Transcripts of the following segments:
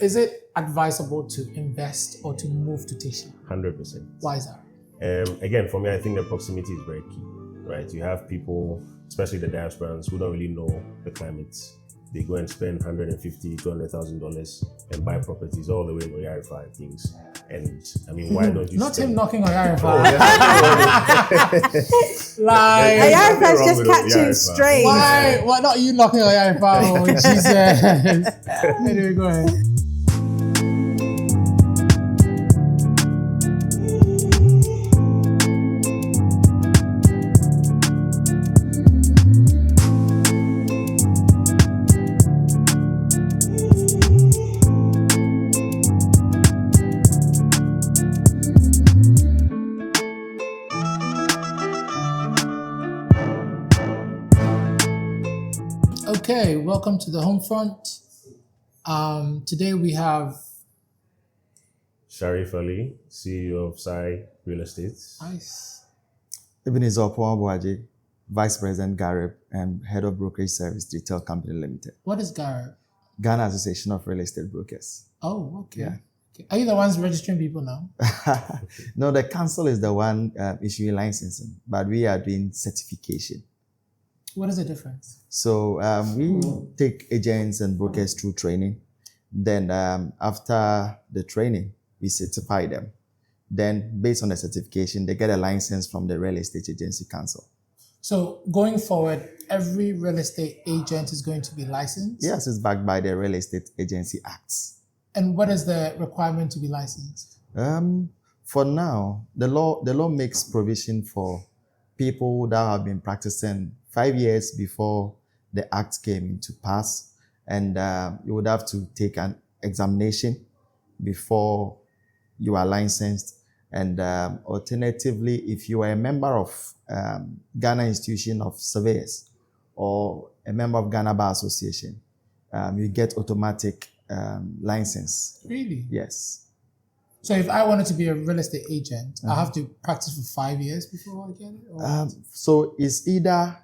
is it advisable to invest or to move to Teshi? 100%. Why is that? Again, for me, I think the proximity is very key, right? You have people, especially the diasporans, who don't really know the climate. They go and spend $150,000, $200,000 and buy properties all the way in Oyarifa and things. And I mean, why don't you? Not him knocking Oyarifa. Like Oyarifa's just catching strays. Why not you knocking Oyarifa? Oh, Jesus. Anyway, go ahead. Okay, welcome to the Homefront. Today we have Sharif Ali, CEO of Sai Real Estate. Nice. Ebenezer Opoabuaje, Vice President Garib and Head of Brokerage Service Detail Company Limited. What is Garib? Ghana Association of Real Estate Brokers. Oh, okay. Yeah. Okay. Are you the ones registering people now? No, the council is the one issuing licensing, but we are doing certification. What is the difference? So we take agents and brokers through training. Then after the training, we certify them. Then based on the certification, they get a license from the Real Estate Agency Council. So going forward, every real estate agent is going to be licensed? Yes, it's backed by the Real Estate Agency Acts. And what is the requirement to be licensed? For now, the law makes provision for people that have been practicing 5 years before the act came into pass, and you would have to take an examination before you are licensed. And alternatively, if you are a member of Ghana Institution of Surveyors or a member of Ghana Bar Association, you get automatic license. Really? Yes. So if I wanted to be a real estate agent, I have to practice for 5 years before I get it? Or So it's either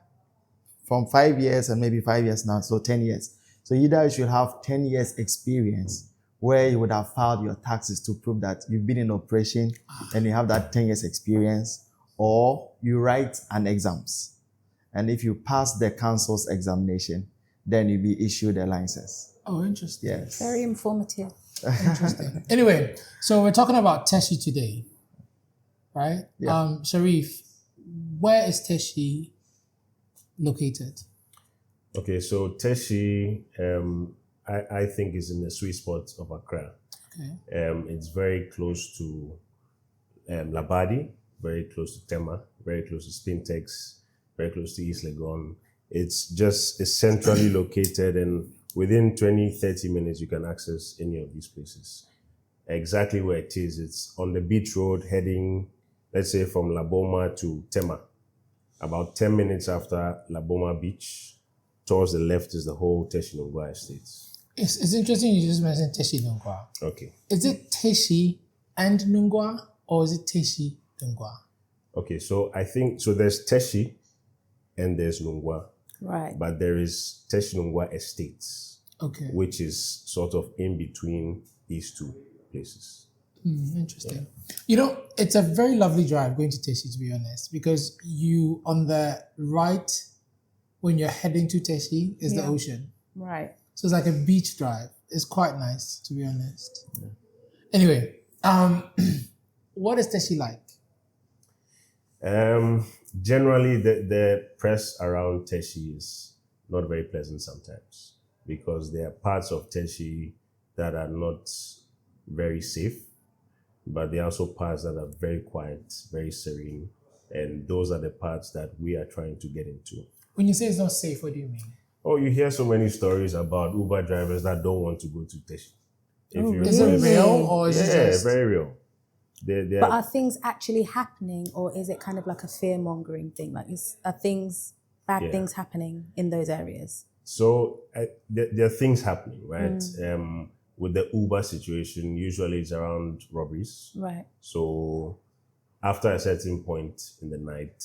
from 5 years and maybe 5 years now, so 10 years. So either you should have 10 years experience where you would have filed your taxes to prove that you've been in operation and you have that 10 years experience, or you write an exams. And if you pass the council's examination, then you'll be issued a license. Oh, interesting. Yes. Very informative. Interesting. Anyway, so we're talking about Teshi today, right? Yeah. Sharif, where is Teshi located? Okay, so Teshi, I think is in the sweet spot of Accra. Okay. It's very close to Labadi, very close to Tema, very close to Spintex, very close to East Legon. It's centrally located, and within 20-30 minutes, you can access any of these places. Exactly where it is, it's on the beach road heading, let's say, from Laboma to Tema. About 10 minutes after Laboma Beach, towards the left is the whole Teshi Nungwa estate. It's interesting you just mentioned Teshi Nungwa. Okay. Is it Teshi and Nungwa, or is it Teshi Nungwa? Okay, so I think, so there's Teshi and there's Nungwa. Right. But there is Teshi Nungwa Estates, Okay. which is sort of in between these two places. Interesting. You know, it's a very lovely drive going to Teshi, to be honest, because you, on the right, when you're heading to Teshi, is the ocean. Right. So it's like a beach drive. It's quite nice, to be honest. Yeah. Anyway, what is Teshi like? Generally, the press around Teshi is not very pleasant sometimes, because there are parts of Teshi that are not very safe, but there are also parts that are very quiet, very serene, and those are the parts that we are trying to get into. When you say it's not safe, what do you mean? Oh, you hear so many stories about Uber drivers that don't want to go to Teshi. Is it real, or is it just... very real. But are things actually happening, or is it kind of like a fear-mongering thing? Like, are bad things happening in those areas? So there are things happening, right? With the Uber situation, usually it's around robberies. Right. So after a certain point in the night,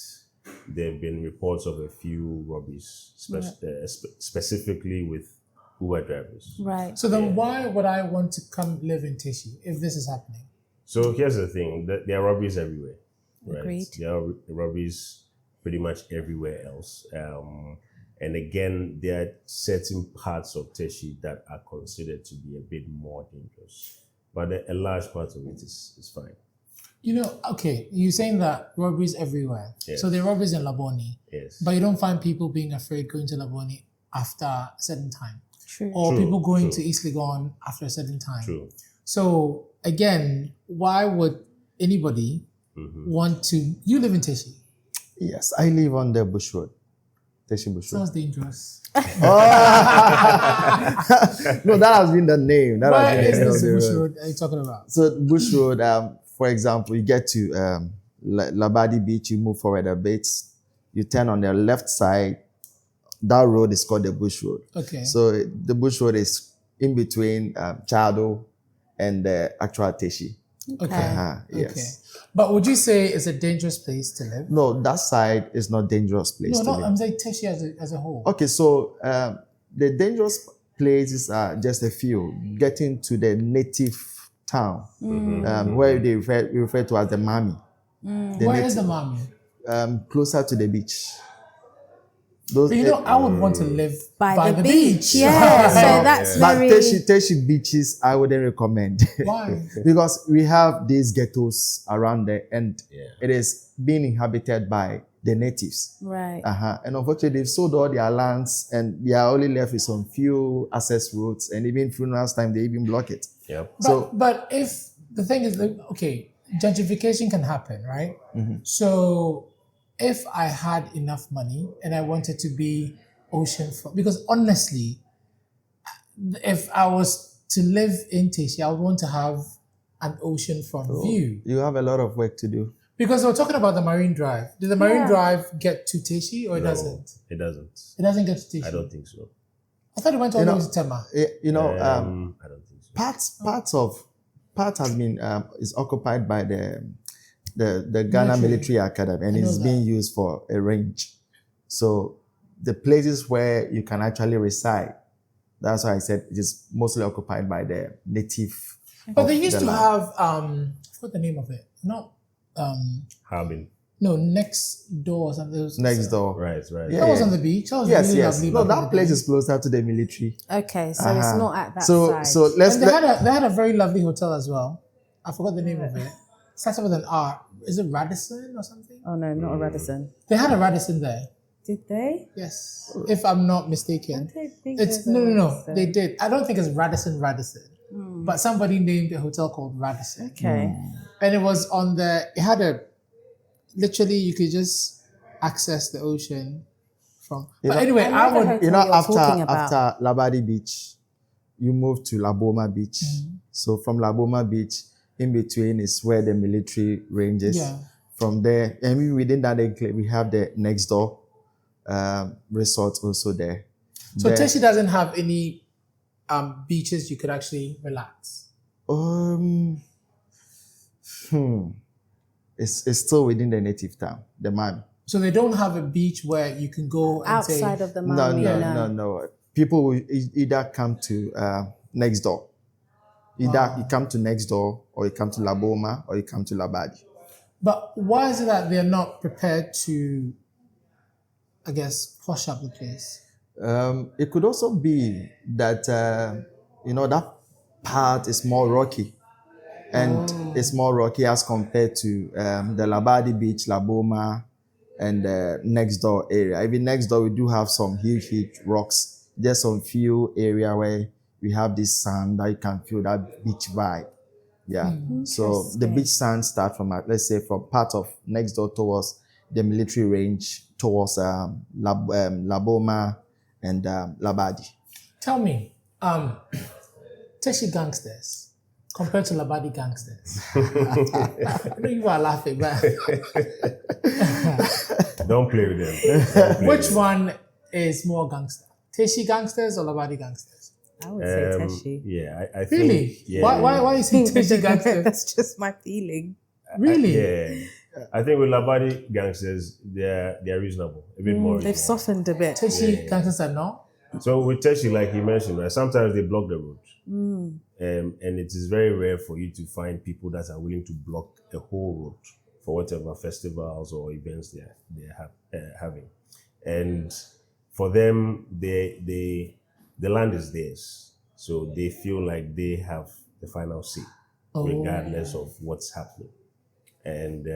there have been reports of a few robberies, specifically with Uber drivers. Right. So then why would I want to come live in Teshi if this is happening? So here's the thing: there are robberies everywhere. Right? Agreed. There are robberies pretty much everywhere else. And again, there are certain parts of Teshi that are considered to be a bit more dangerous, but a large part of it is fine. You know, okay, you're saying that robberies everywhere. Yes. So there are robberies in Laboni, Yes. but you don't find people being afraid going to Laboni after a certain time. True. Or True, people going true. to East Legon after a certain time. True. So again, why would anybody want to? You live in Teshi. Yes, I live on the Bush Road. Teshi Bush Road. Sounds dangerous. No, that has been the name. That Where has is been the this name of Bush the road. Road are you talking about? So Bush Road, for example, you get to Labadi Beach, you move forward a bit, you turn on the left side. That road is called the Bush Road. Okay. So the Bush Road is in between Chado and the actual Teshi. Okay. Yes. Okay. But would you say it's a dangerous place to live? No, that side is not dangerous place to No, live. I'm saying Teshi as a whole. Okay, so the dangerous places are just a few. Getting to the native town, where they refer to as the Mami. Where is the mommy? Closer to the beach. So you know, I would want to live By the beach. Yeah. So that's But very. Teshi beaches, I wouldn't recommend. Why? Because we have these ghettos around there, and Yeah. it is being inhabited by the natives. Right. And unfortunately, they've sold all their lands, and they are only left with some few access routes, and even funerals time, they even block it. Yep. But if the thing is, that, okay, gentrification can happen, right? So if I had enough money and I wanted to be oceanfront, because honestly, if I was to live in Teshi, I would want to have an oceanfront view. You have a lot of work to do. Because we're talking about the Marine Drive. Did the Marine Drive get to Teshi or it doesn't? It doesn't. It doesn't get to Teshi. I don't think so. I thought it went all the way to Tema. I don't think so. part has been is occupied by the Ghana Military Academy, and I know it's that. being used for a range. So the places where you can actually reside, that's why I said it is mostly occupied by the native. But they of used the to land. have I forgot the name of it. Not Harbin. no, next door or something. It was- next door. Right. Yeah. That was on the beach. That was Yes, really yes. lovely. No, back in that the place day. is closer to the military. Okay. So it's not at that So side. let's And they had a very lovely hotel as well. I forgot the name of it. Starts with an R. Is it Radisson or something? Oh no, not a Radisson. They had a Radisson there. Did they? Yes, if I'm not mistaken. I don't think It's there's a no. Radisson. They did. I don't think it's Radisson, but somebody named a hotel called Radisson. Okay. And it was on the. It had a. Literally, you could just access the ocean from. But anyway, I know I the would. hotel You know, you're talking about. after Labadi Beach, you move to Laboma Beach. So from Laboma Beach, in between is where the military range is. Yeah. From there, and within that enclave, we have the next door resort also there. So There- Teshi doesn't have any beaches you could actually relax. It's still within the native town, the man. So they don't have a beach where you can go and Outside say, of the No, Mami. no. People will either come to next door. Either you come to next door, or you come to Laboma, or you come to Labadi. But why is it that they're not prepared to, I guess, posh up the place? It could also be that that part is more rocky, and it's more rocky as compared to the Labadi Beach, Laboma, and the next door area. Even next door, we do have some huge rocks. There's some few area where we have this sand that you can feel that beach vibe. Yeah. So the beach sand start from, let's say, from part of next door towards the military range, towards Laboma and Labadi. Tell me, Teshi gangsters compared to Labadi gangsters. I know you are laughing, but Don't play with them. which one is more gangster? Teshi gangsters or Labadi gangsters? I would say Teshi. Yeah, I think. Really? Yeah, Why is he Teshi gangsters? That's just my feeling. Really? Yeah. I think with Labadi gangsters, they're reasonable, a bit more. They've reasonable. softened a bit. Teshi gangsters are not? So with Teshi, like you mentioned, right, sometimes they block the road. And it is very rare for you to find people that are willing to block a whole road for whatever festivals or events they're having. And for them, the land is theirs. So they feel like they have the final say, regardless of what's happening. And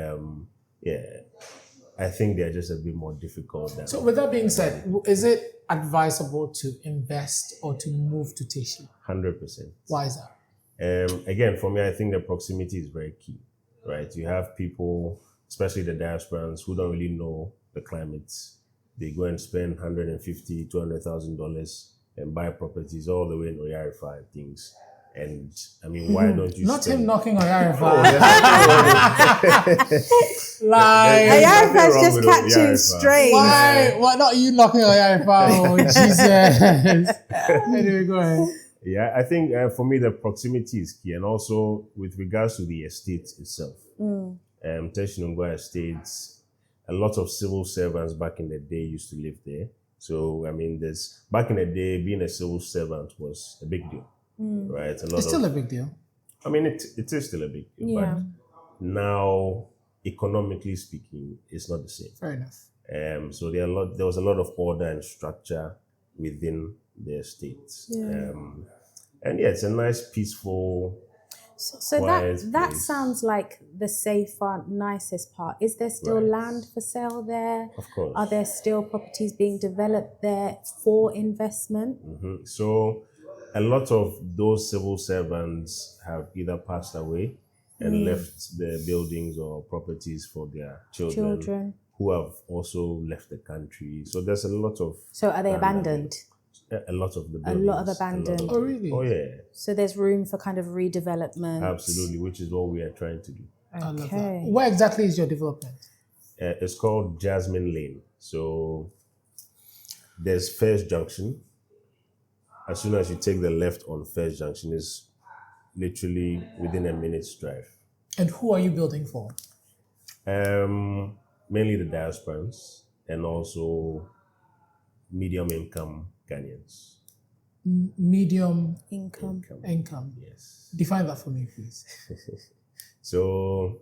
I think they're just a bit more difficult than. So with that being said, is it advisable to invest or to move to Teshi? 100%. Why is that? Again, for me, I think the proximity is very key, right? You have people, especially the diasporans, who don't really know the climate. They go and spend $150,000, $200,000 and buy properties all the way in Oyarifa and things. And I mean, why don't you? Not spend... him knocking Oyarifa. Like Oyarifa's just catching strays. Why not you knocking Oyarifa? Oh Jesus! Anyway, go ahead. Yeah, I think for me the proximity is key, and also with regards to the estate itself. Teshi Nungwa Estates, a lot of civil servants back in the day used to live there. So I mean, back in the day, being a civil servant was a big deal. Right, It's still a big deal. I mean, it is still a big deal, but now, economically speaking, it's not the same. Fair enough. So there was a lot of order and structure within the estates. And it's a nice, peaceful. So that sounds like the safer, nicest part. Is there still land for sale there? Of course. Are there still properties being developed there for investment? So a lot of those civil servants have either passed away and left the buildings or properties for their children who have also left the country. So there's a lot of... So are they abandoned? A lot of the A buildings. lot of abandoned. Oh, really? Oh, yeah. So there's room for kind of redevelopment. Absolutely, which is what we are trying to do. I love that. Where exactly is your development? It's called Jasmine Lane. So there's First Junction. As soon as you take the left on First Junction, it's literally within a minute's drive. And who are you building for? Mainly the diasporans and also medium income Ghanaians. Medium income. Yes. Define that for me, please. So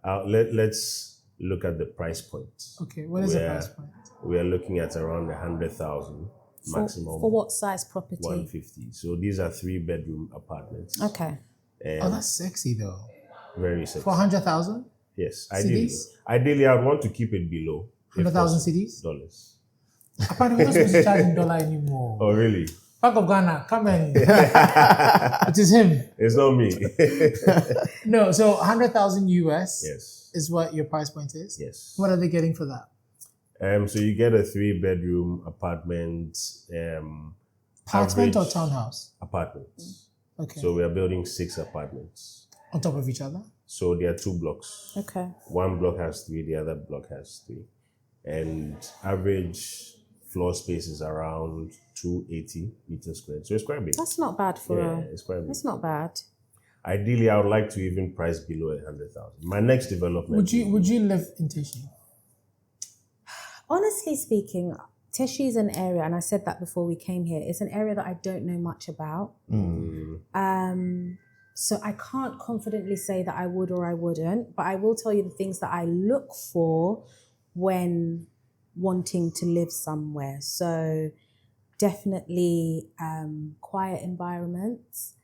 let's look at the price point. Okay, what is the price point? We are looking at around 100,000 maximum. For what size property? 150. So these are 3-bedroom apartments. Okay. That's sexy though. Very sexy. For 100,000? Yes. Cedis? Ideally, I'd want to keep it below 100,000 cedis? Dollars. Apparently, we're not supposed to charge in dollar anymore. Oh, really? Bank of Ghana, come in. It is him. It's not me. No, so 100,000 US Yes. is what your price point is? Yes. What are they getting for that? So you get a 3-bedroom apartment. Apartment or townhouse? Apartments. Okay. So we are building 6 apartments. On top of each other? So there are 2 blocks. Okay. One block has 3, the other block has 3. And average floor space is around 280 meters squared. So it's quite big. That's not bad for it's quite big. That's not bad. Ideally, I would like to even price below 100,000. My next development. Would you live in Teshi? Honestly speaking, Teshi is an area, and I said that before we came here, it's an area that I don't know much about. So I can't confidently say that I would or I wouldn't, but I will tell you the things that I look for when wanting to live somewhere. So definitely quiet environments.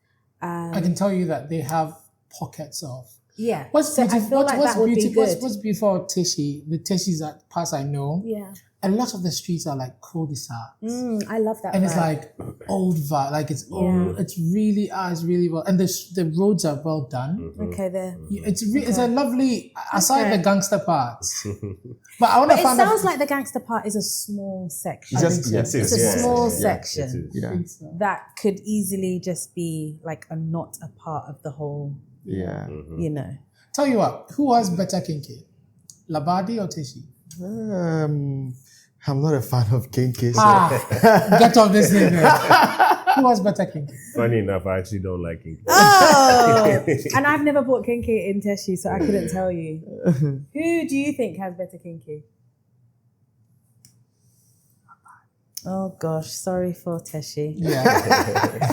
I can tell you that they have pockets of. Yeah. What's beautiful about Teshi? The Teshis that pass I know. Yeah. A lot of the streets are like cul-de-sacs. I love that. And vibe. it's like old vibe, like it's old. It's really well, and the roads are well done. Okay, there. It's a lovely, aside the gangster parts. But I want to find out. It sounds like the gangster part is a small section. It's a small section So. that could easily just be like not a part of the whole. Yeah. You know. Tell you what, who has better kinky, Labadi or Teshi? I'm not a fan of kinky. So. Get off this thing. Who has better kinky? Funny enough, I actually don't like kinky. Oh, and I've never bought kinky in Teshi, so I couldn't tell you. Who do you think has better kinky? Oh gosh, sorry for Teshi. Yeah.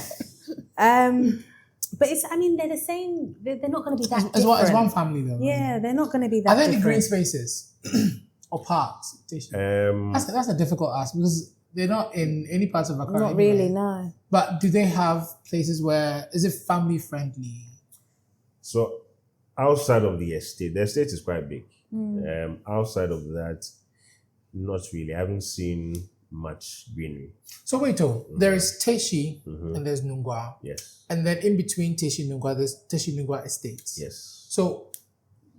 But it's, I mean, they're the same. They're not going to be that It's different. one family though. Yeah, they're not going to be that Are there any different. green spaces or parks? That's a difficult ask because they're not in any parts of Accra. Not really, no. But do they have places where is it family friendly? So outside of the estate is quite big. Outside of that, not really. I haven't seen much greenery. So wait, there is Teshi and there's Nungwa. Yes. And then in between Teshi and Nungwa, there's Teshi Nungwa Estates. Yes. So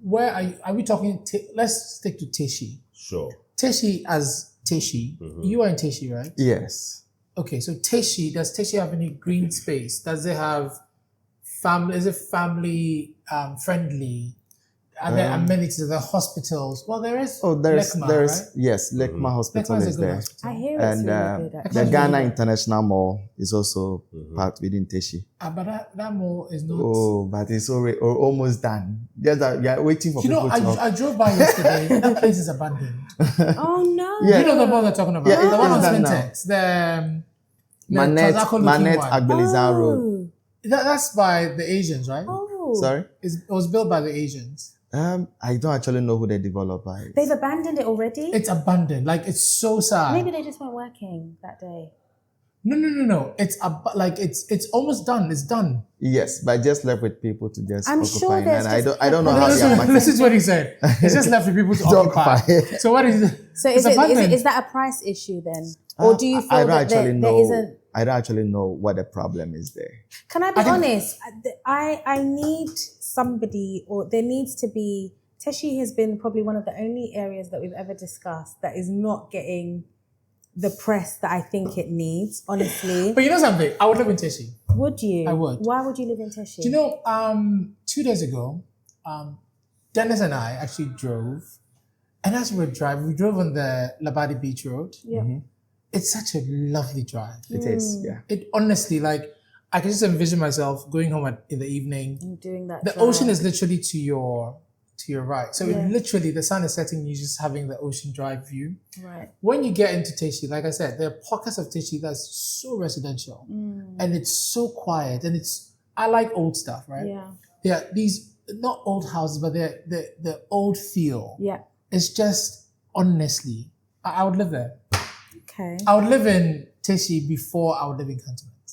where are we talking? Let's stick to Teshi. Sure. Teshi as Teshi. You are in Teshi, right? Yes. Okay, so Teshi, does Teshi have any green space? Does it have family? Is it family friendly? Are there amenities? Are there hospitals? Well, there is. Oh, there's Lekma, there's right? yes, Lekma Hospital Lekma is a is good there. hospital. I hear it's And really good. the Actually. Ghana International Mall is also part within Teshi. But that mall is not. Oh, but it's already almost done. Just that we are waiting for You know, people to. I drove by yesterday. That place is abandoned. Oh no! Yeah. You know the mall they're talking about? Yeah, the one on it's done now. Spintex. The Manette Tazako-looking one. Agbelizan Road. Oh. That's by the Asians, right? Oh. Sorry, It was built by the Asians. I don't actually know who the developer is. They've abandoned it already? It's abandoned. Like, it's so sad. Maybe they just weren't working that day. No. It's almost done. It's done. Yes, but just left with people to just I'm occupy. sure there's and just I don't know how Listen, they are listen to what he said. It's just left for people to To occupy. occupy. So what is it? So It's abandoned. is that a price issue then? Or do you feel I don't that actually there know. isn't... I don't actually know what the problem is there. Can I be honest? I need somebody, or there needs to be... Teshi has been probably one of the only areas that we've ever discussed that is not getting the press that I think it needs, honestly. But you know something? I would live in Teshi. Would you? I would. Why would you live in Teshi? Do you know, 2 days ago, Dennis and I actually drove, and as we were driving, we drove on the Labadi Beach Road. Yeah. It's such a lovely drive. It is, yeah. It honestly, like, I can just envision myself going home in the evening. And doing that The drive. ocean is literally to your right. So Yeah. it literally, the sun is setting, you just having the ocean drive view. Right. When you get into Teshi, like I said, there are pockets of Teshi that's so residential and it's so quiet, and I like old stuff, right? Yeah. Yeah, these not old houses, but they're the old feel. Yeah. It's just honestly, I would live there. Okay. I would live in Teshi before I would live in Cantonment.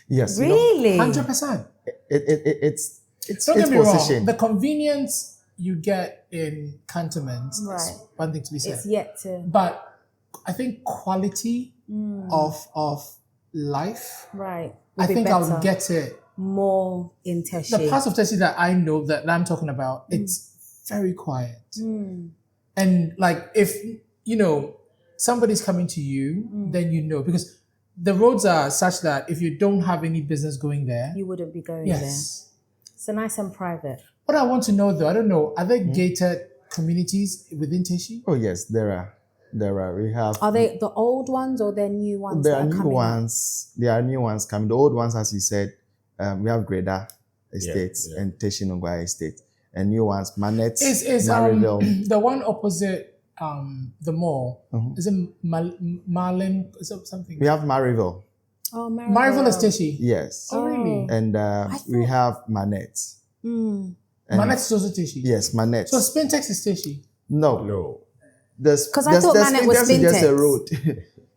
Yes. Really? 100%. It's Don't get me wrong. position. The convenience you get in Cantonment Right. is one thing to be said. It's yet to... But I think quality of life, Right. I Would be think I better. would get it. More in Teshi. The parts of Teshi that I know that I'm talking about, it's very quiet. And like if, somebody's coming to you, then you know. Because the roads are such that if you don't have any business going there, You wouldn't be going there. yes. So nice and private. What I want to know though, I don't know, are there gated communities within Teshi? Oh yes, there are. We have. Are they the old ones or they're new ones? There that are new coming up? ones. There are new ones coming. The old ones, as you said, we have Greater Estates yeah. and Teshi Nungwa Estate, and new ones, Manette, Is Maryville. the one opposite the mall? Is it Marlin? Is it something? We have Maryville. Oh, Maryville is Teshi. Yes, Oh, really? and we have Manette. Mm. And Manette is also Teshi. Yes, Manette. So Spintex is Teshi. No, No. Because I thought Manette was is just a Spintex. road.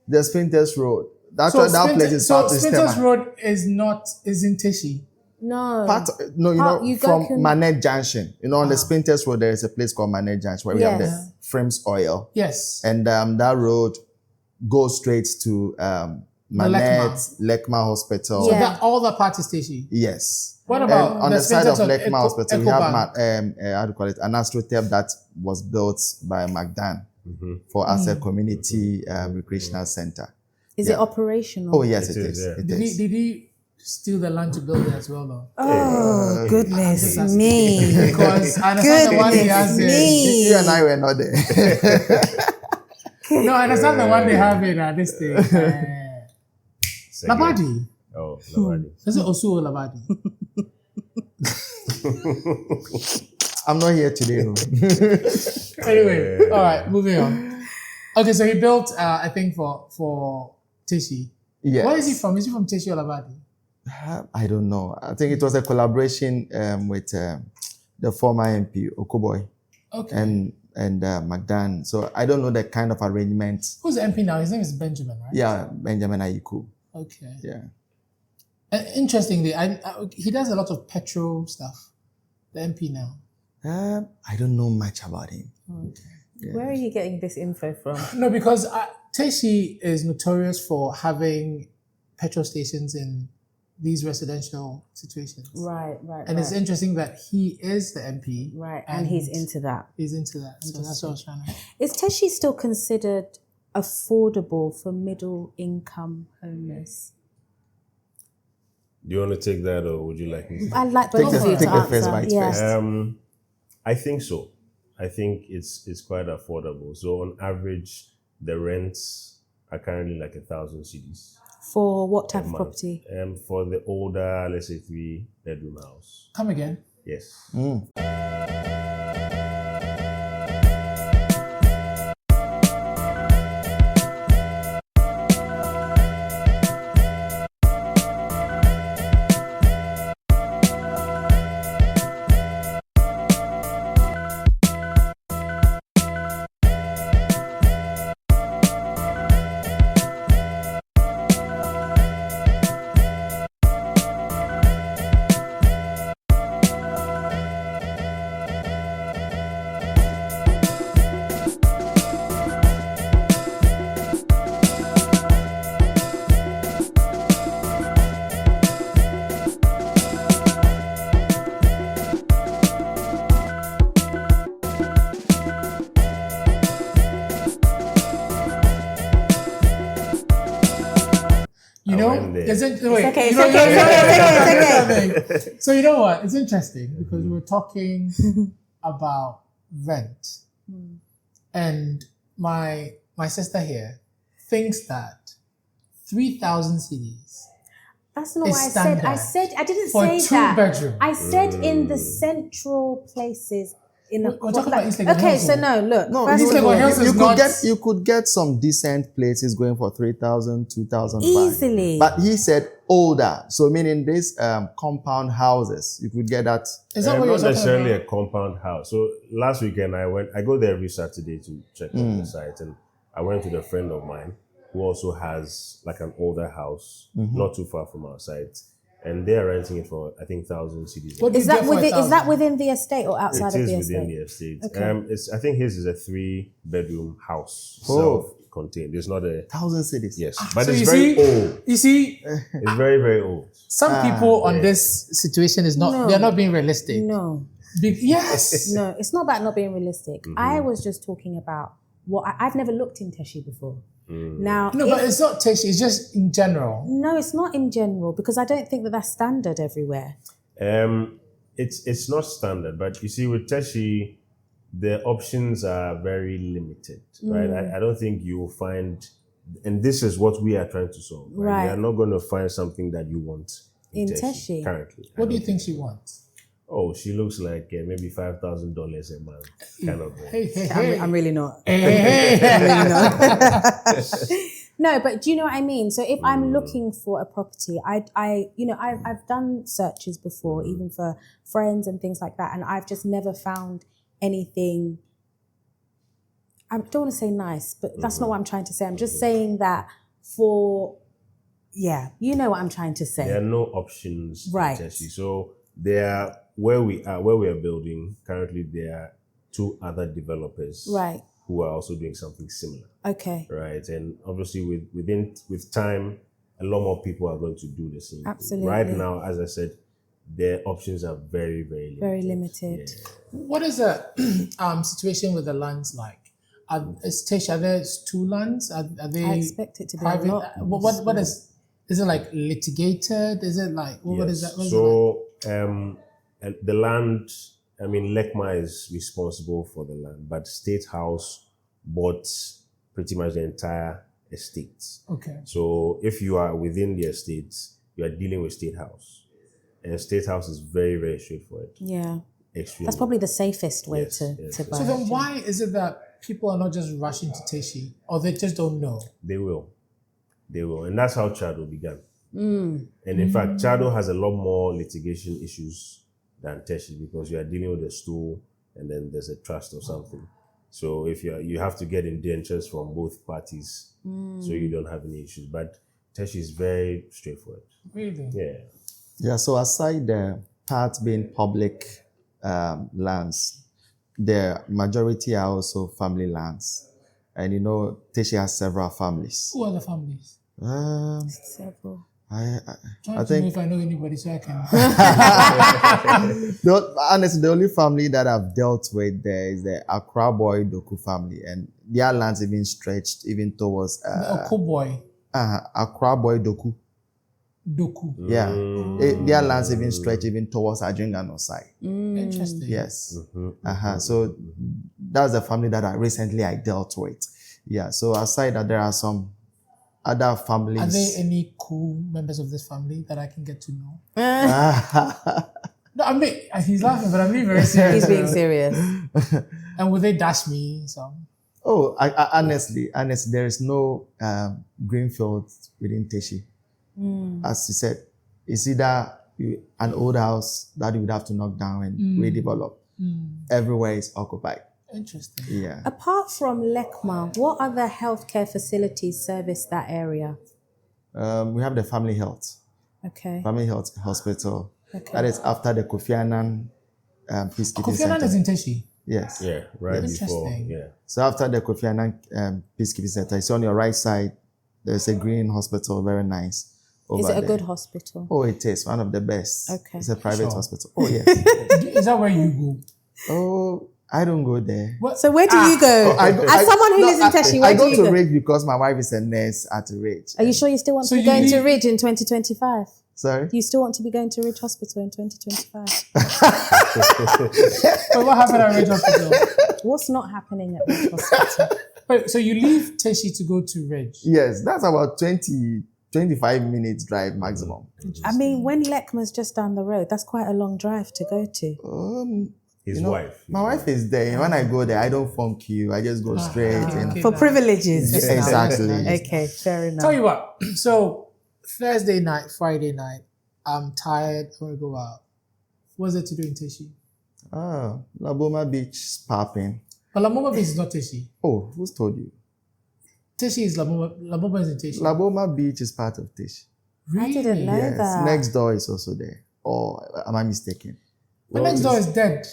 The Spintex Road. That place is so part of Spintex Stema. Road is in Teshi. No. From Manette Junction. On the Spintex Road, there is a place called Manette Junction where we have the Frames Oil. Yes. And that road goes straight to Manette, Lekma Hospital. So Yeah. all that part is Teshi. Yes. What about And on the the side of Spintex Lekma Hospital, we have Ecobank? how do you call it? An AstroTurf that was built by McDan for as a community recreational center. Is it operational? Oh yes, It it is, is. yeah. It Did is. he steal the land to build it as well, though? Oh, goodness Just me. Because I understand the one he has Goodness it. me. You and I were not there. No, I understand the one they have in this thing. Labadi. Oh, Labadi. Is it Osu or Labadi? I'm not here today. Anyway, all right, moving on. Okay, so he built, I think, for Teshi. Yes. Where is he from? Is he from Teshie or Labadi? I don't know. I think it was a collaboration with the former MP Okoboy Okay. and McDan. So I don't know the kind of arrangement. Who's the MP now? His name is Benjamin, right? Yeah, Benjamin Ayiku. Okay. Yeah. Interestingly, he does a lot of petrol stuff. The MP now. I don't know much about him. Okay. Yeah. Where are you getting this info from? No, because Teshi is notorious for having petrol stations in these residential situations. Right. And it's interesting that he is the MP. Right, and he's into that. He's into that. So that's what I was trying to... Is Teshi still considered affordable for middle income owners? Do you want to take that, or would you like me to? I'd like both of you to take the first answer. bite Yeah. first. I think so. I think it's quite affordable. So on average, the rents are currently like 1,000 cedis. For what type a of month. property? For the older, let's say 3-bedroom house. Come again. Yes. You know, went there. okay, you know, it's okay. So you know what? It's interesting because we're talking about rent, and my sister here thinks that 3,000 CDs. That's not It's what I said. standard I didn't for say two that. bedroom. I said in the central places. We're talking about East Legon Okay, Hills, so though. no, look. No, first East of Legon all, Hills is not- you could get some decent places going for 3,000, 2,000 easily. But he said older, so meaning these compound houses, you could get that. Is that what you're Not talking necessarily about? a compound house. So last weekend I go there every Saturday to check on the site, and I went with a friend of mine who also has like an older house, not too far from our site, and they are renting it for I think 1,000 CDs. What do Is you that get for within? Is 1,000? that within the estate or outside It of is the within estate? the estate. Okay. I think his is a 3-bedroom house, Oh. self-contained. It's not a 1,000 cities. yes, but So it's you very see- old. You see, It's very very old. some people on yeah. this situation is not. No. They're not being realistic. No, Yes. no, it's not about not being realistic. I was just talking about what I've never looked in Teshi before. Now, No, but it's not Teshi. It's just in general. no, it's not in general because I don't think that that's standard everywhere. It's not standard, but you see with Teshi, the options are very limited, right? I don't think you will find, and this is what we are trying to solve. Right? Right. You are not going to find something that you want In Teshi. currently. What do you think she wants? Oh, she looks like maybe $5,000 a month, kind of. I'm really not. Hey. No, but do you know what I mean? So if I'm looking for a property, I've done searches before, even for friends and things like that, and I've just never found anything. I don't want to say nice, but that's not what I'm trying to say. I'm just saying that you know what I'm trying to say. There are no options Right. in Teshi. So there, where we are building currently, there are 2 other developers, Right. who are also doing something similar. Okay. Right, and obviously with time, a lot more people are going to do the same. thing. Absolutely. Right now, as I said, the options are very, very limited. Very limited. Yeah. What is the situation with the lands like? Is Teshi, are there 2 lands? Are they I expect it to be private? a lot. What is it like litigated? Is it like what is that? What is it like? So the land, I mean, LECMA is responsible for the land, but State House bought pretty much the entire estate. Okay. So if you are within the estate, you are dealing with State House. And State House is very, very straightforward. Yeah. Extremely. That's probably the safest way Yes, to yes. buy. So then why is it that people are not just rushing to Teshi, or they just don't know? They will. And that's how Chado began. And in fact, Chado has a lot more litigation issues than Teshi because you are dealing with a stool and then there's a trust or something. So if you have to get indentures from both parties so you don't have any issues. But Teshi is very straightforward. Really? Yeah. Yeah, so aside the part being public lands, the majority are also family lands. And Teshi has several families. Who are the families? Several. I Trying to think know if I know anybody so I can. honestly, the only family that I've dealt with there is the Accra Boy Doku family, and their lands even stretched even towards The Okoboy, Accra Boy Doku. Doku. Yeah, their lands even stretch even towards Adjungano side. Interesting. Yes. So that's the family that I recently dealt with. Yeah. So aside that, there are some other families. Are there any cool members of this family that I can get to know? No, he's laughing, but I'm being very serious. He's being serious. And would they dash me some? Oh, I honestly, there is no greenfield within Teshi. As you said, it's either an old house that you would have to knock down and redevelop. Everywhere is occupied. Interesting. Yeah. Apart from LECMA, what other healthcare facilities service that area? We have the family health. Okay. Family health hospital. Okay. That is after the Kofi Annan peacekeeping Kofi Annan center. is in Teshi. Yes. Yeah, right before. Interesting. Yeah. So after the Kofi Annan peacekeeping center, it's on your right side. There's a green hospital, very nice. Is it a there. good hospital? Oh, it is one of the best. Okay. It's a private Sure. hospital. Oh, yes. Is that where you go? Oh, I don't go there. What? So where do you go? As someone who lives in Teshi, where I do go you to go? Ridge because my wife is a nurse at Ridge. Are you sure you still want So to be you going to leave- Ridge in 2025? Sorry? Do you still want to be going to Ridge Hospital in 2025? Wait, what happened at Ridge Hospital? What's not happening at Ridge Hospital? Wait, so you leave Teshi to go to Ridge? Yes, that's about 25 minutes drive maximum. I mean, when LECMA's just down the road, that's quite a long drive to go to. His wife. My wife is there. When I go there, I don't form queue. I just go straight. okay. For privileges. Yes, Exactly. Okay, fair enough. Tell you what, so Thursday night, Friday night, I'm tired, I want to go out. What's there to do in Teshi? Laboma Beach is popping. But Laboma Beach is not Teshi. Oh, who's told you? Teshi is Laboma is in Teshi. Laboma Beach is part of Teshi. I didn't know Yes, that. next door is also there. Or am I mistaken? The next door is dead.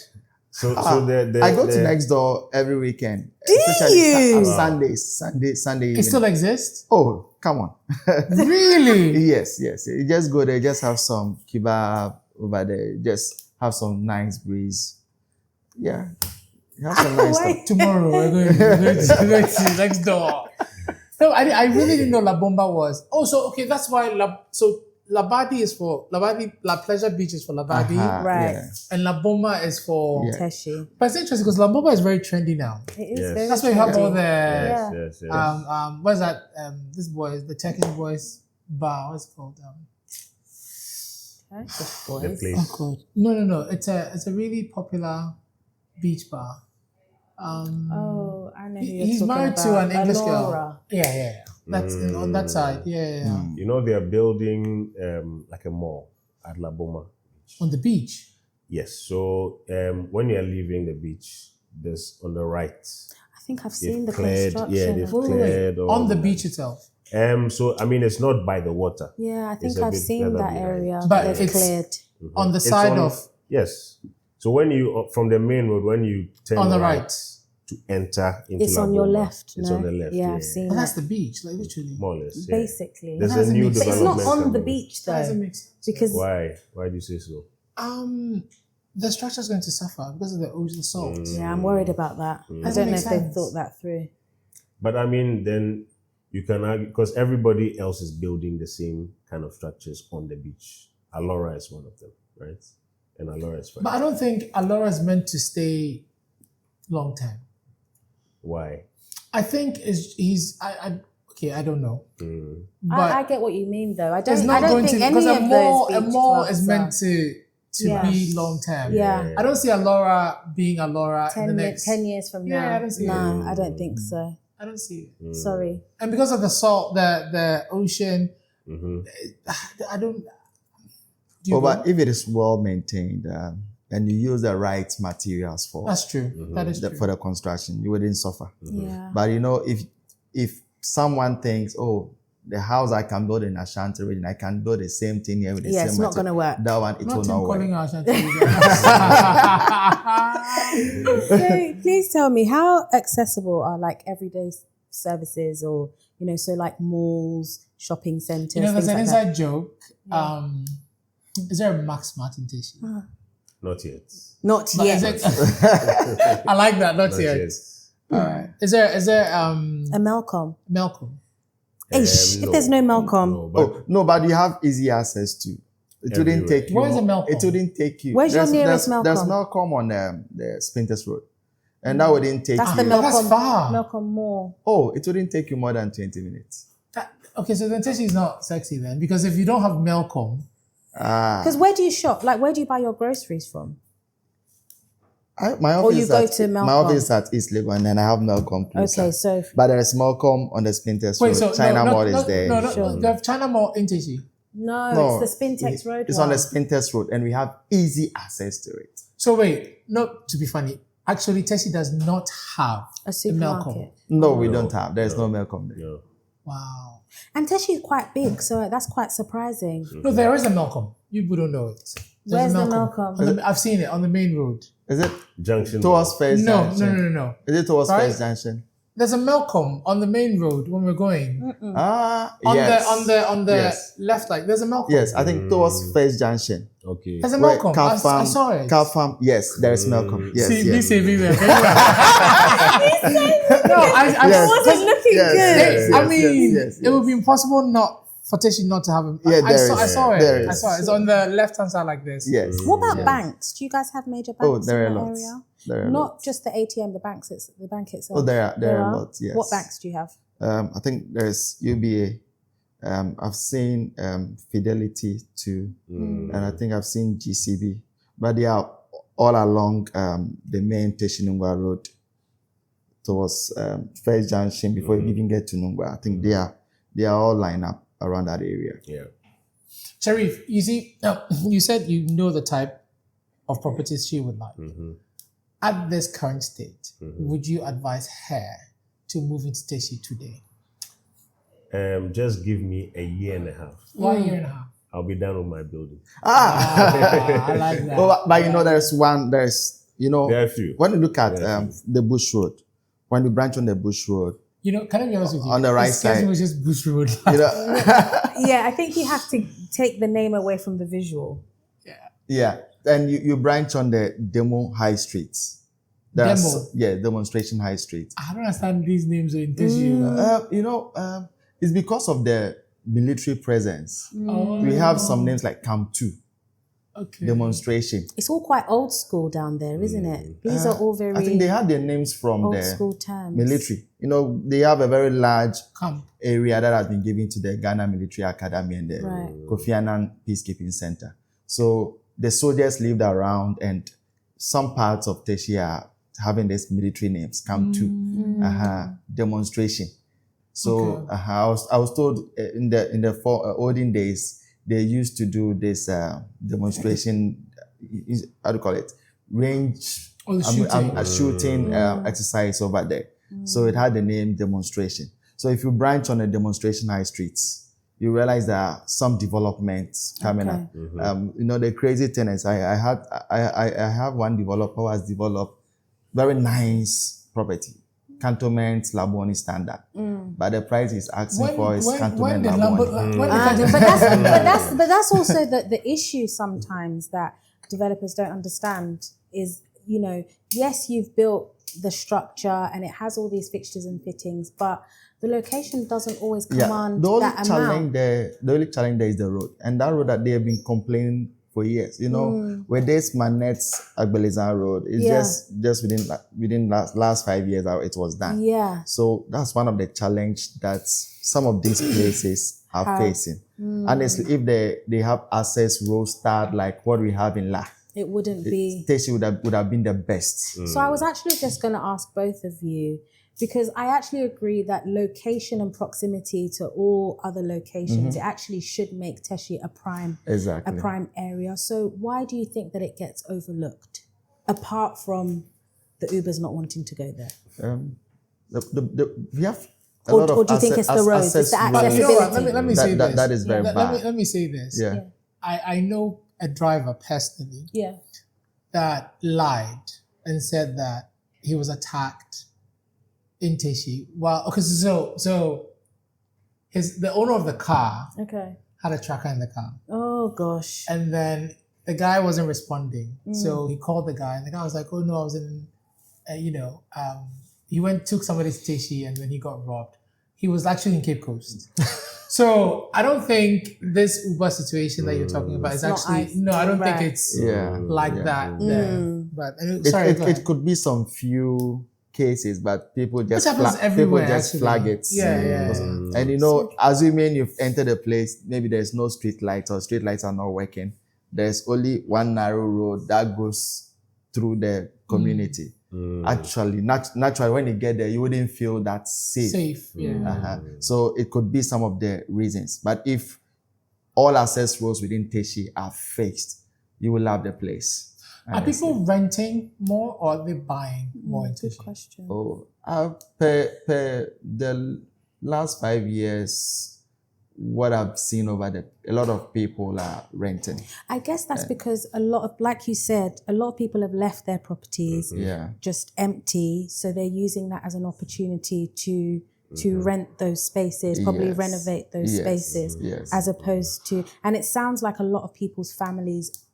So I go to next door every weekend. Do you? On Sundays, Sunday evening. It still exists? Oh, come on. Really? Yes. You just go there, just have some kebab over there, just have some nice breeze. Yeah. You have some nice stuff. Tomorrow we're going to next door. No, I really didn't know La Bomba was. Oh, so okay, that's why Labadi is for Labadi. La Pleasure Beach is for Labadi, Right. Yeah. and La Bomba is for. Yeah. Teshi. But it's interesting because La Bomba is very trendy now. It is Yes. very That's why you have all trendy. the Yes. what's that? This boys, the Turkish boys bar. What's it called? The place. Oh God, no. It's a really popular beach bar. Oh, I know who you're He's talking married about. to an English Alora. girl. Yeah. That's on that side. Yeah. You know they are building like a mall at La Boma. On the beach. Yes. So when you are leaving the beach, there's on the right. I think I've They've seen the cleared. construction. Yeah, they've Wait. cleared all On the that. beach itself. So I mean, it's not by the water. Yeah, I think It's a I've bit seen further that behind. area. But They've it's- cleared. On the It's side on- of Yes. So when you from the main road, when you turn on the right. to enter into It's La on your Boma, left, It's no? on the left. Yeah, I've seen But that's that. the beach, like literally. More or less. Yeah. Basically. There's a Doesn't new make sense. But it's development. not on the coming. beach That doesn't though. make sense. Because Why? Why do you say so? The structure is going to suffer because of the salt. yeah, I'm worried about that. I Doesn't don't know make if they've sense. thought that through. But I mean, then you can argue because everybody else is building the same kind of structures on the beach. Alora is one of them, right? And Alora is fine. But I don't think Alora is meant to stay long time. Why? I think I don't know. But I get what you mean though. I it's don't not going think to any because of a those mall beach is clubs meant are- to to be long term. Yeah. I don't see Alora being Alora in the 10, next 10 years from now. Yeah, I don't see no, it. I don't think so. I don't see it. Sorry. And because of the salt, the ocean, I don't. Do you But if it is well maintained and you use the right materials for That's true. That is true. for the construction, you wouldn't suffer. Yeah. But if someone thinks, oh, the house I can build in Ashanti region, I can build the same thing here with the Yeah, same it's not going to work. That one, it will not calling work. Ashanti. So please tell me, how accessible are like everyday services, or so like malls, shopping centers? There's things an like inside that? joke. Is there a Max Mart in Teshi? Not yet. Not But yet. is it- I like that. Not yet. All right. Is there A Melcom. Malcolm? Ish, if there's no Melcom, No, but No, but you have easy access to. It wouldn't Everywhere. take you. Where is the Melcom? It wouldn't take you. Where's your nearest There's Melcom? Melcom on the Spintex Road, and that wouldn't take that's you. the Melcom. That's far. Melcom Mall. Oh, it wouldn't take you more than 20 minutes. Okay, so then Teshi is not sexy then, because if you don't have Malcolm, Because where do you shop? Like, where do you buy your groceries from? My Or you office go at, to Melcom. my office is at East Legon, and then I have Melcom closer. Okay, so But there is Melcom on the Spintex wait, Road. so China Mall is there. No, Sure. you have China Mall in Teshi. no, it's the Spintex Road It's one. on the Spintex Road, and we have easy access to it. So wait, not to be funny. Actually, Teshi does not have A supermarket. Malcolm. No, we don't have. There's no Melcom there. no. Wow. And Teshi is quite big, so that's quite surprising. No, there is a Malcolm. You wouldn't know it. There's Where's a the Malcolm? On the- I've seen it on the main road. Is it Junction. towards First No, Junction? no. Is it towards Right? First Junction? There's a Malcolm on the main road when we're going. Yes. On the Yes. left, like there's a Malcolm. Yes, I think towards First Junction. Okay. There's a Where Malcolm. Car I Farm- saw it. Car Farm, yes, there is Melcom. Yes, See, yes. me saving them. No, I Yes. wasn't looking Yes, good. yes, I yes, mean, yes, it would be impossible for Teshi not to have him. Yeah, I there saw it. There I is. saw it. It's on the left hand side like this. Yes. What about Yes. banks? Do you guys have major Oh, banks there are in the lots. area? There are Not lots. just the ATM, the bank itself. Oh, there are lots, yes. What banks do you have? I think there's UBA. I've seen Fidelity too, and I think I've seen GCB. But they are all along the main Teshi Nungwa Road towards First Junction before you even get to Nungwa. I think they are all lined up around that area. Yeah. Sharif, you see, you said you know the type of properties she would like. At this current state, would you advise her to move into Teshi today? Just give me a year and a half. 1 year and a half. I'll be done with my building. I like that. But you know, there are a few. when you look at There are a the Bush Road, when you branch on the Bush Road, You know, can I be honest with you? On the right It scares me side. with just Bush Road. you know, Yeah, I think you have to take the name away from the visual. yeah, and you branch on the Demo High Street. Demonstration High Street. I don't understand these names are in Teshi. It's because of the military presence. We have some names like Camp 2, Okay. Demonstration. It's all quite old school down there, isn't it? These are all very I think they had their names from old the school terms. military. You know, they have a very large Come. area that has been given to the Ghana Military Academy and the Right. Kofi Annan Peacekeeping Center. So the soldiers lived around, and some parts of Teshie are having these military names. Camp 2, Demonstration. So I was told in the olden days they used to do this demonstration. How do you call it? Range. Oh, the shooting. A shooting exercise over there. So it had the name Demonstration. So if you branch on the Demonstration High Streets, you realize there are some developments coming up. The crazy thing is I have one developer who has developed very nice property, Cantonment Laboni standard. But the price is asking for is Cantonment Laboni. But that's also the issue sometimes that developers don't understand is, yes, you've built the structure and it has all these fixtures and fittings, but the location doesn't always command the only that challenge amount. the only challenge there is the road, and that road that they have been complaining for years. Where there's Manet's Agbelizan Road, it's just within last 5 years it was done. Yeah. So that's one of the challenge that some of these places are facing. Honestly, if they have access roadside like what we have in La, it wouldn't be. Teshi would have been the best. So I was actually just going to ask both of you, because I actually agree that location and proximity to all other locations, it actually should make Teshi a prime area. So why do you think that it gets overlooked, apart from the Ubers not wanting to go there? We have a Or lot of do you think it's the roads? It's the accessibility? Let me say this. That is very bad. Let me say this. Yeah. I know a driver personally that lied and said that he was attacked in Teshi. Well, okay, so the owner of the car had a tracker in the car. Oh gosh. And then the guy wasn't responding. So he called the guy, and the guy was like, oh no, I was in, he took somebody to Teshi, and then he got robbed. He was actually in Cape Coast. So I don't think this Uber situation that you're talking about is actually, I don't think it's that there. But it could be some few cases, but people just flag it. And assuming you've entered a place, maybe there's no street lights or street lights are not working. There's only one narrow road that goes through the community. Actually, naturally, when you get there, you wouldn't feel that safe. So it could be some of the reasons. But if all access roads within Teshi are fixed, you will love the place. Are people renting more, or are they buying more in Teshi? Good question. Per the last 5 years, what I've seen a lot of people are renting. I guess that's because like you said, a lot of people have left their properties just empty. So they're using that as an opportunity to rent those spaces, probably renovate those spaces, as opposed to, and it sounds like a lot of people's families,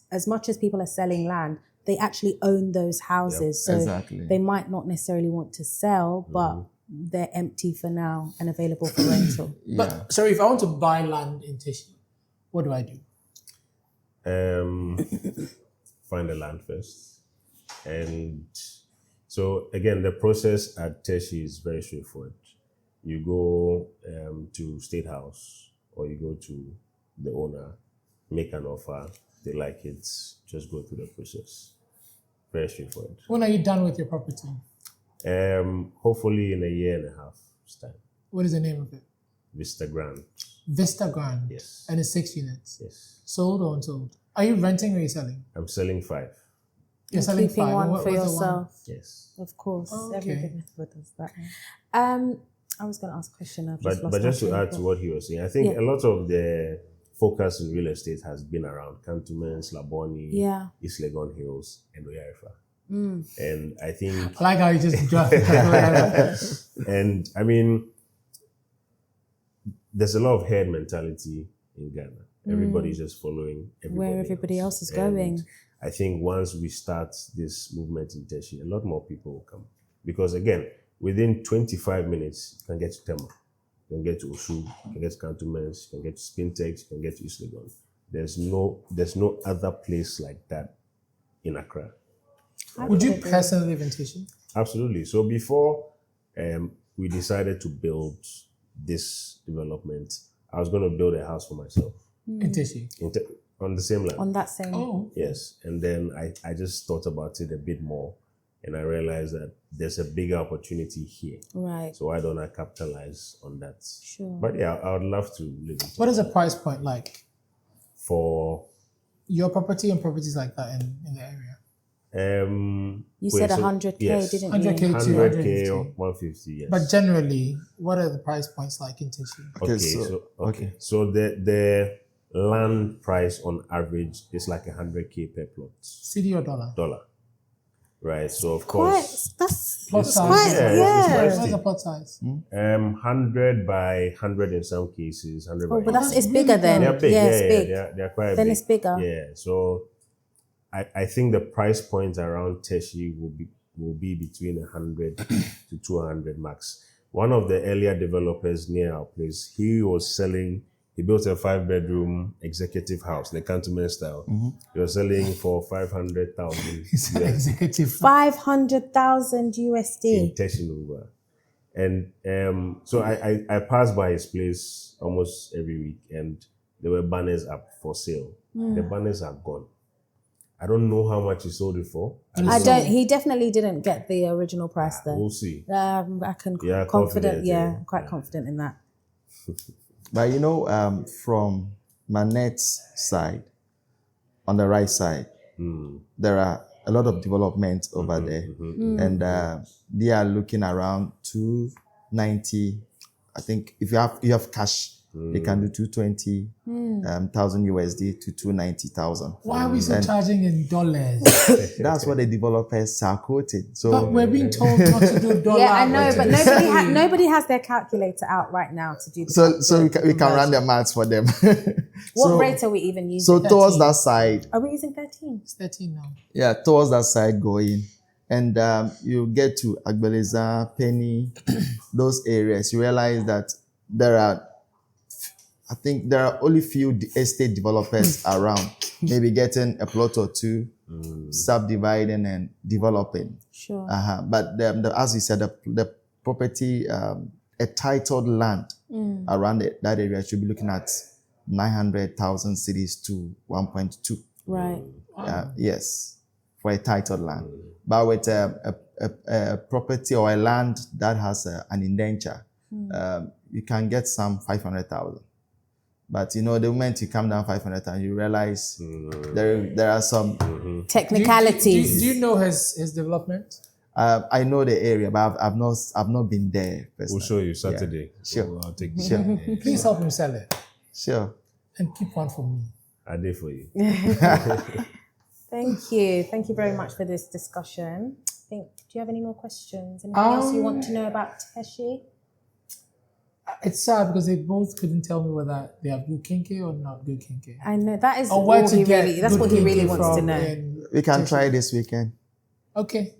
as much as people are selling land, they actually own those houses. So they might not necessarily want to sell, but they're empty for now and available for rental. But sorry, if I want to buy land in Teshi, what do I do? Find the land first. And so again, the process at Teshi is very straightforward. You go to State House, or you go to the owner, make an offer, they like it, just go through the process. Very straightforward. When are you done with your property? Hopefully in a year and a half's time. What is the name of it? Vista Grand. Vista Grand? Yes. And it's 6 units? Yes. Sold or unsold? Are you renting or are you selling? I'm selling 5. You're selling 5? One for yourself? Yes. Of course. Okay. Everybody does that. I was going to ask a question. But just to add to what he was saying, I think a lot of the focus in real estate has been around Cantonments, Laboni, East Legon Hills, and Oyarifa. And I think... I like how you just dropped And I mean, there's a lot of herd mentality in Ghana. Everybody's just following where everybody else is going. I think once we start this movement in Teshi, a lot more people will come. Because again, within 25 minutes, you can get to Tema, you can get to Oshu, you can get to Cantonments, you can get to Spintex, you can get to East Legon. There's no other place like that in Accra. Would you personally live in Teshi? Absolutely. So before we decided to build this development, I was going to build a house for myself. In Teshi? On the same land. On that same... Oh. Yes. And then I just thought about it a bit more, and I realized that there's a bigger opportunity here. Right. So why don't I capitalize on that? Sure. But yeah, I would love to live in Teshi. What is the price point like? For your property and properties like that in the area? You said 100K, yes. didn't 100K you? 100K or 150, yes. But generally, what are the price points like in Teshi? So the land price on average is like 100K per plot. Cedi or dollar? Dollar. Right. So of course, That's plot size. What's the plot size? 100 by 100 in some cases. 100 by but it's bigger then. They're big. Yeah, it's big. They're quite Then big. it's bigger. Yeah. So I think the price point around Teshi will be between 100 to 200 max. One of the earlier developers near our place, he built a 5-bedroom executive house, the Cantonment style. He was selling for 500,000. It's an executive. 500,000 USD. In Teshi Nuba. And so I pass by his place almost every week, and there were banners up for sale. The banners are gone. I don't know how much he sold it for. He definitely didn't get the original price there. We'll see. I can Yeah, confident. confident, Yeah, yeah. quite confident in that. But from Manette's side, on the right side, there are a lot of development over there, and they are looking around 290. I think if you have cash, they can do 220,000 USD to 290,000. Why are we so charging in dollars? That's what the developers are quoting. So But we're being told not to do dollars. Yeah, I know, but nobody has their calculator out right now to do the so we can run the maths for them. What rate are we even using? So towards that side, Are we using 13? It's 13 now. yeah, towards that side going, and you get to Agbeleza, Penny, those areas. You realize that there are only few estate developers around, maybe getting a plot or two, subdividing and developing. Sure. But as you said, the property, a titled land around that area should be looking at 900,000 cities to 1.2. Right. Yes, for a titled land. But with a property or a land that has an indenture, you can get some 500,000. But the moment you come down 500,000, you realize there are some Technicalities. Do you know his development? I know the area, but I've not been there personally. We'll show you Saturday. Sure. I'll take you. Sure. Please help him sell it. Sure. And keep one for me. I did for you. Thank you. Thank you very much for this discussion. Do you have any more questions? Anything else you want to know about Teshi? It's sad because they both couldn't tell me whether they have good kinky or not good kinky. I know that is Or where all to he get really. That's good what he really kinky wants to from know. in We can Teshi. try this weekend. Okay.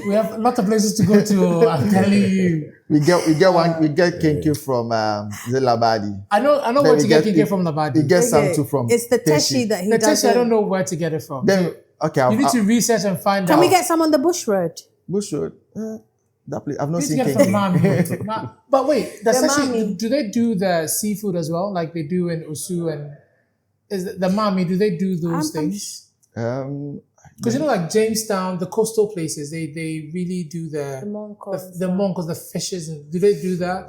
We have a lot of places to go to, I'm telling you. We get kinky from the Labadi. I know Then where we to get get- kinky from Labadi. We get some too from It's the Teshi that he The does. Teshie, I don't know where to get it from. Then okay, You need to research and find out. Can we get some on the Bush Road? Bush Road. That place I've not You seen need to get it from kinky. Mami. But wait, does The Teshie, Mami. do they do the seafood as well, like they do in Osu and the Mami? Do they do those things? Because like Jamestown, the coastal places, they really do the monk because the fishes. Do they do that?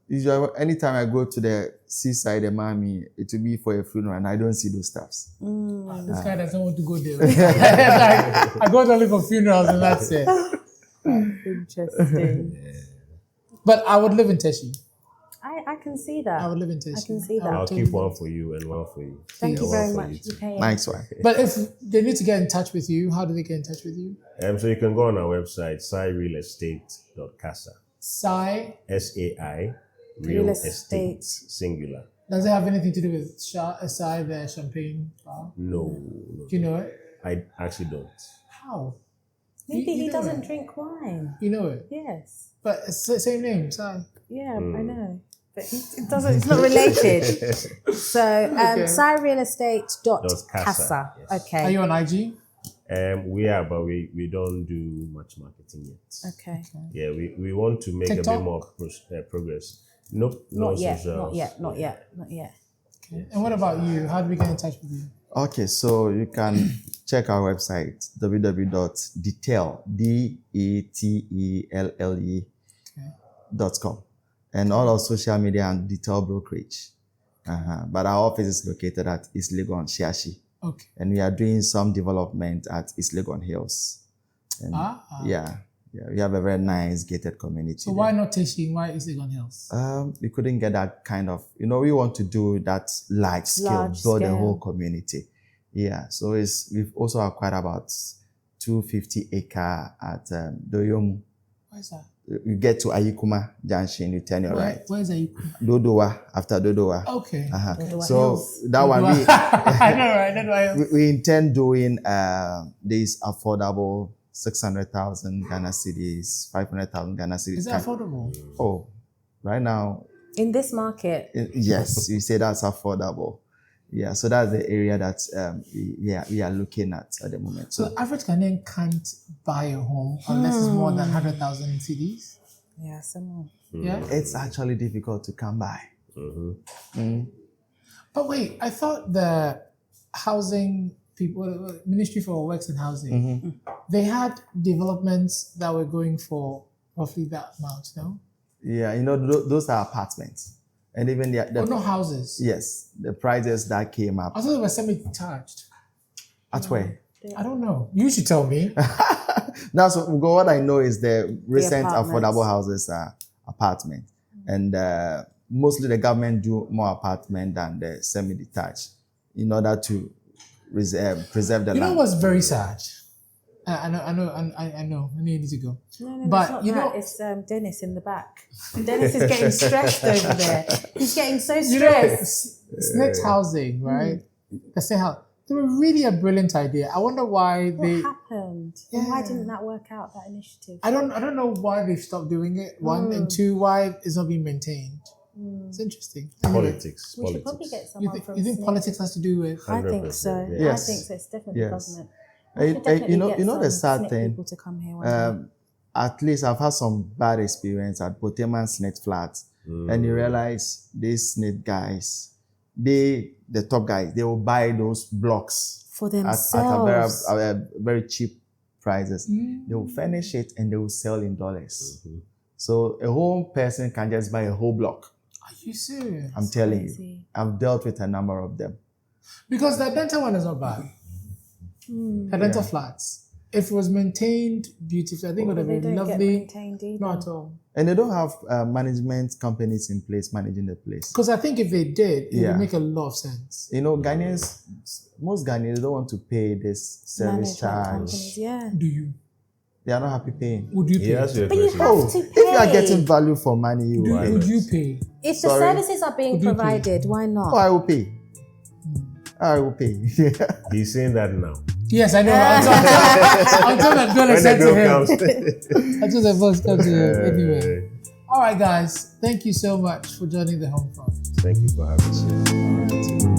Usually, anytime I go to the seaside, the Mami, it will be for a funeral, and I don't see those stuffs. This guy doesn't want to go there. Like, I go only for funerals and that's it. Interesting. But I would live in Teshi. I can see that. I would live in Teshi. I can see that. I'll keep one for you and one for you. Thank you One very for much. you too. Okay. Nice one. But if they need to get in touch with you, how do they get in touch with you? So you can go on our website, sairealestate.casa. Sai, SAI, Real real estate. estate, singular. does it have anything to do with Sai, the champagne bar? No. Do you know it? I actually don't. How? Maybe You he know doesn't it. drink wine. You know it? Yes. But it's the same name, Sai. Yeah, I know. But it doesn't. It's not related. So, sairealestate.casa. Yes. Are Okay. you on IG? We are, but we don't do much marketing yet. Okay. Yeah, we want to make TikTok? a bit more progress. Nope, no Not yet. socials. Not yet. Not yet. Not yet. Okay. And what about you? How do we get in touch with you? Okay, so you can check our website www.detelle.com and all our social media and Detail Brokerage. But our office is located at East Legon, Shiashi, Okay. and we are doing some development at East Legon Hills. And yeah, we have a very nice gated community. So why not Teshi? Why is it on Hills? We couldn't get that kind of, we want to do that large scale, build a whole community. Yeah, so we've also acquired about 250 acre at Doyomu. Where's that? You get to Ayikuma Junction, you turn your right. Where's that? Dodowa, after Dodowa. Okay. So that one, I know, right? we intend doing this affordable 600,000 Ghana cedis, 500,000 Ghana cedis. Is that affordable? Oh, right now, In this market, yes, you say that's affordable. Yeah, so that's the area that we are looking at the moment. So the average Ghanaian can't buy a home unless it's more than 100,000 CDs? Yeah, someone. Yeah. It's actually difficult to come by. But wait, I thought the housing people, Ministry for Works and Housing, they had developments that were going for roughly that amount, no? Yeah, those are apartments. And even Oh, no houses. yes, the prices that came up. I thought they were semi-detached. At where? I don't know. You should tell me. That's what I know is the recent apartments. affordable houses are apartments. And mostly the government do more apartment than the semi-detached in order to preserve the You know land. what's very sad? I know. I need to go. No, But it's not you that. know- It's Dennis in the back. Dennis is getting stressed over there. He's getting so You know, stressed. Snitch housing, right? The same house. They were really a brilliant idea. I wonder why What they. happened? And why Yeah. didn't that work out, that initiative? I don't know why they've stopped doing it. One and two, why it's not being maintained. It's interesting. Anyway, Politics. We should probably get you someone think, from you think SNP. politics has to do with? I think so. 100%, yes. I think so. It's definitely Yes. government. We should definitely you know get the some sad SNP thing. people to come here one day. At least I've had some bad experience at Boteman Snit flats, and you realize these Snit guys, the top guys, they will buy those blocks For at a themselves. very cheap prices. They will furnish it and they will sell in dollars. So a whole person can just buy a whole block. Are you serious? I'm telling you, crazy. I've dealt with a number of them. Because the dental one is not bad. The dental flats. If it was maintained beautifully, I think it would have They been don't get lovely. maintained either. Not at all. And they don't have management companies in place managing the place. Because I think if they did, it Yeah. would make a lot of sense. Ghanaians, most Ghanaians don't want to pay this service Management charge. companies, yeah. Do you? They are not happy paying. Would you He pay? asked you a But you question. have Oh, to if you are pay. getting value for money, you will Would pay. you pay? If the Sorry. services are being Would you pay? provided, why not? Oh, I will pay. I will pay. He's saying that now. Yes, I know. Until the bill is When sent the to bill him. comes. Until the bill is sent to him. Anyway. All right, guys. Thank you so much for joining the Homefront. Thank you for having us here.